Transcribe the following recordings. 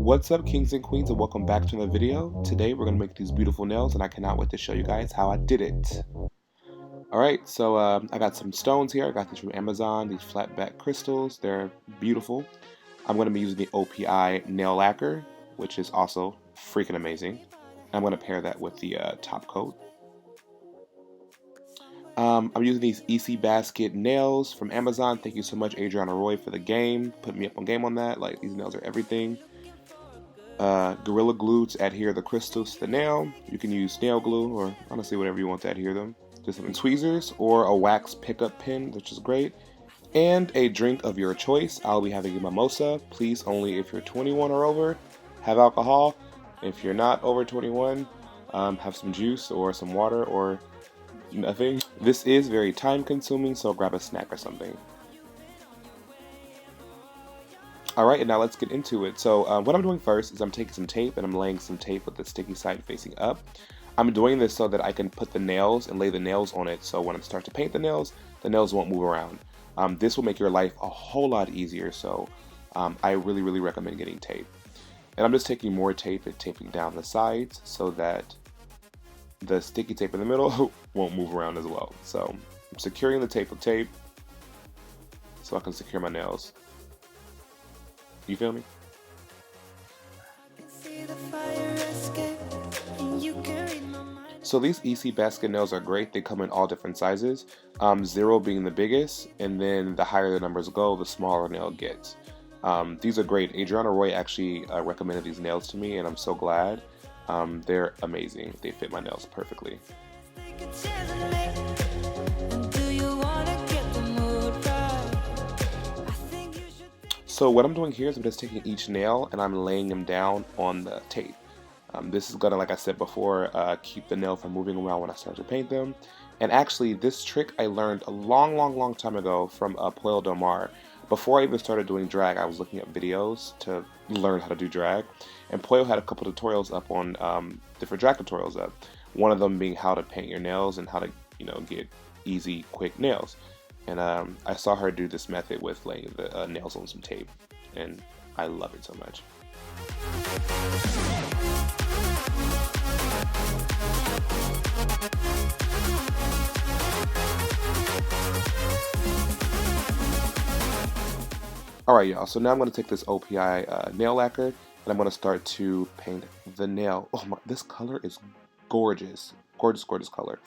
What's up, kings and queens, and welcome back to another video. Today we're going to make these beautiful nails, and I cannot wait to show you guys how I did it. Alright, so I got some stones here. I got these from Amazon, these flat back crystals. They're beautiful. I'm going to be using the OPI nail lacquer, which is also freaking amazing. I'm going to pair that with the top coat. I'm using these EC Basket nails from Amazon. Thank you so much, Adriana Roy, for the game. Put me up on game on that. Like, these nails are everything. Gorilla Glue to adhere the crystals to the nail. You can use nail glue or honestly whatever you want to adhere them. Just some tweezers or a wax pickup pin, which is great. And a drink of your choice. I'll be having a mimosa. Please only if you're 21 or over, have alcohol. If you're not over 21, have some juice or some water or nothing. This is very time consuming, so grab a snack or something. Alright, and now let's get into it. So what I'm doing first is I'm taking some tape and I'm laying some tape with the sticky side facing up. I'm doing this so that I can put the nails and lay the nails on it, so when I start to paint the nails won't move around. This will make your life a whole lot easier, so I really recommend getting tape. And I'm just taking more tape and taping down the sides so that the sticky tape in the middle won't move around as well. So I'm securing the tape with tape so I can secure my nails. You feel me? So these EC Basket nails are great. They come in all different sizes, 0 being the biggest, and then the higher the numbers go, the smaller nail gets. These are great. Adriana Roy actually recommended these nails to me, and I'm so glad. They're amazing. They fit my nails perfectly. So what I'm doing here is I'm just taking each nail and I'm laying them down on the tape. This is gonna, like I said before, keep the nail from moving around when I start to paint them. And actually, this trick I learned a long time ago from Pollo Del Mar. Before I even started doing drag, I was looking at videos to learn how to do drag. And Pollo had a couple tutorials up on different drag tutorials up. One of them being how to paint your nails and how to, get easy, quick nails. And I saw her do this method with laying the nails on some tape, and I love it so much. Alright y'all, so now I'm going to take this OPI nail lacquer, and I'm going to start to paint the nail. Oh my, this color is gorgeous. Gorgeous color.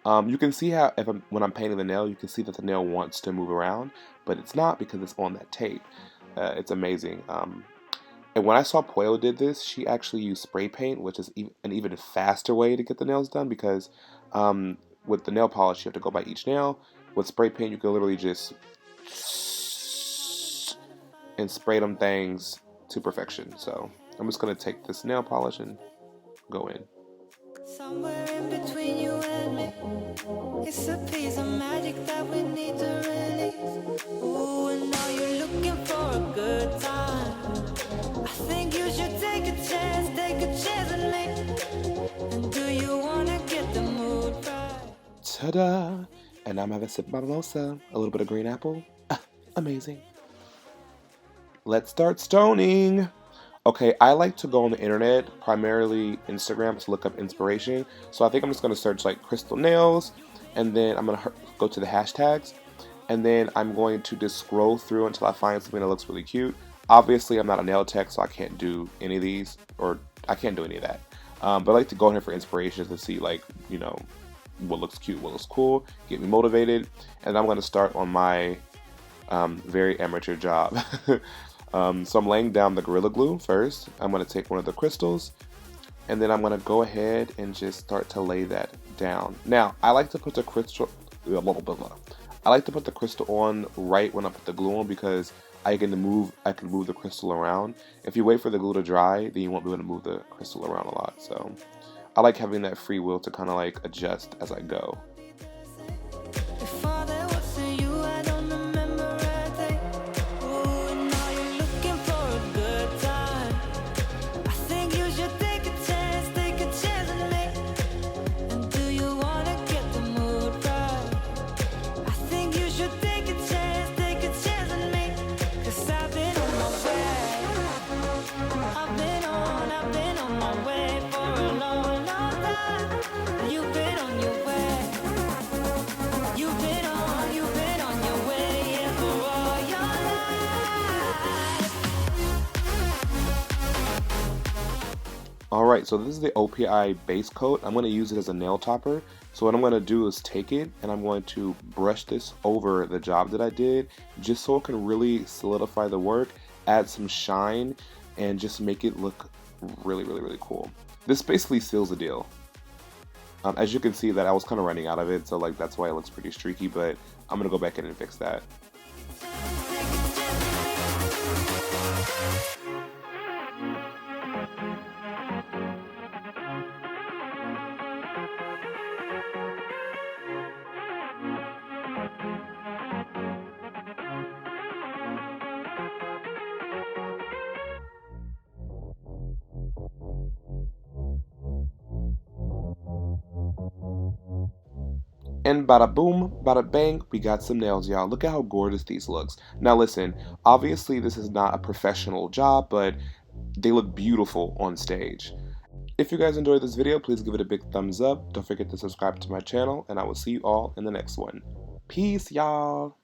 You can see how when I'm painting the nail, you can see that the nail wants to move around, but it's not because it's on that tape. It's amazing. And when I saw Pollo did this, she actually used spray paint, which is an even faster way to get the nails done because with the nail polish, you have to go by each nail. With spray paint, you can literally just and spray them things to perfection. So I'm just going to take this nail polish and go in. Somewhere in between you and me, it's a piece of magic that we need to release. Ooh, and now you're looking for a good time. I think you should take a chance with me. And do you wanna get the mood right? Ta-da! And I'm having a sip of my mimosa, a little bit of green apple. Amazing. Let's start stoning. Okay, I like to go on the internet, primarily Instagram, to look up inspiration. So I think I'm just going to search like crystal nails, and then I'm going to go to the hashtags, and then I'm going to just scroll through until I find something that looks really cute. Obviously, I'm not a nail tech, so I can't do any of these, or I can't do any of that. But I like to go in here for inspiration to see, like, what looks cute, what looks cool, get me motivated, and I'm going to start on my very amateur job. So I'm laying down the Gorilla Glue first. I'm going to take one of the crystals, and then I'm going to go ahead and just start to lay that down. Now, I like to put the crystal on right when I put the glue on because I can move the crystal around. If you wait for the glue to dry, then you won't be able to move the crystal around a lot. So I like having that free will to kind of like adjust as I go. I've been Alright, so this is the OPI base coat. I'm going to use it as a nail topper. So what I'm going to do is take it and I'm going to brush this over the job that I did just so it can really solidify the work, add some shine, and just make it look really cool. This basically seals the deal. As you can see that I was kind of running out of it, so like that's why it looks pretty streaky, but I'm going to go back in and fix that. And bada boom, bada bang, we got some nails, y'all. Look at how gorgeous these looks. Now listen, obviously this is not a professional job, but they look beautiful on stage. If you guys enjoyed this video, please give it a big thumbs up. Don't forget to subscribe to my channel, and I will see you all in the next one. Peace, y'all.